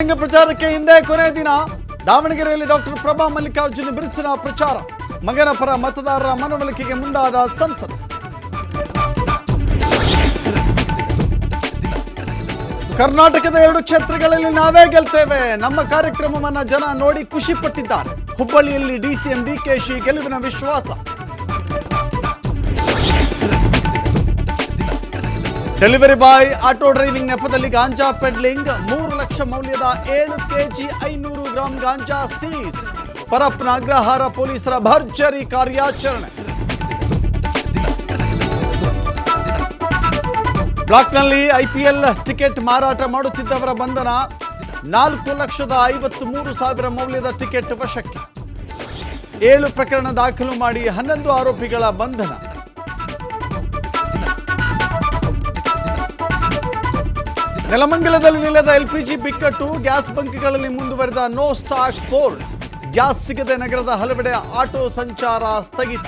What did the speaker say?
ಪ್ರಚಾರಕ್ಕೆ ಹಿಂದೆ ಕೊನೆ ದಿನ ದಾವಣಗೆರೆಯಲ್ಲಿ ಡಾಕ್ಟರ್ ಪ್ರಭಾ ಮಲ್ಲಿಕಾರ್ಜುನ ಬಿರುಸಿನ ಪ್ರಚಾರ. ಮಗನ ಪರ ಮತದಾರರ ಮನವೊಲಿಕೆಗೆ ಮುಂದಾದ ಸಂಸತ್. ಕರ್ನಾಟಕದ 2 ಕ್ಷೇತ್ರಗಳಲ್ಲಿ ನಾವೇ ಗೆಲ್ತೇವೆ, ನಮ್ಮ ಕಾರ್ಯಕ್ರಮವನ್ನು ಜನ ನೋಡಿ ಖುಷಿ ಪಟ್ಟಿದ್ದಾರೆ. ಹುಬ್ಬಳ್ಳಿಯಲ್ಲಿ ಡಿಸಿಎಂ ಡಿಕೆಶಿ ಗೆಲುವಿನ ವಿಶ್ವಾಸ. ಡೆಲಿವರಿ ಬಾಯ್ ಆಟೋ ಡ್ರೈವಿಂಗ್ ನೆಪದಲ್ಲಿ ಗಾಂಜಾ ಪೆಡ್ಲಿಂಗ್. 3 ಲಕ್ಷ ಮೌಲ್ಯದ 7 ಕೆಜಿ 500 ಗ್ರಾಂ ಗಾಂಜಾ ಸೀಸ್. ಪರಪ್ಪನ ಅಗ್ರಹಾರ ಪೊಲೀಸರ ಭರ್ಜರಿ ಕಾರ್ಯಾಚರಣೆ. ಬ್ಲಾಕ್ನಲ್ಲಿ ಐಪಿಎಲ್ ಟಿಕೆಟ್ ಮಾರಾಟ ಮಾಡುತ್ತಿದ್ದವರ ಬಂಧನ. 4,53,000 ಮೌಲ್ಯದ ಟಿಕೆಟ್ ವಶಕ್ಕೆ. 7 ಪ್ರಕರಣ ದಾಖಲು ಮಾಡಿ 11 ಆರೋಪಿಗಳ ಬಂಧನ. ನೆಲಮಂಗಲದಲ್ಲಿ ನಿಲ್ಲದ ಎಲ್ಪಿಜಿ ಬಿಕ್ಕಟ್ಟು. ಗ್ಯಾಸ್ ಬಂಕ್ಗಳಲ್ಲಿ ಮುಂದುವರೆದ ನೋ ಸ್ಟಾಕ್ ಬೋರ್ಡ್. ಗ್ಯಾಸ್ ಸಿಗದೆ ನಗರದ ಹಲವೆಡೆ ಆಟೋ ಸಂಚಾರ ಸ್ಥಗಿತ.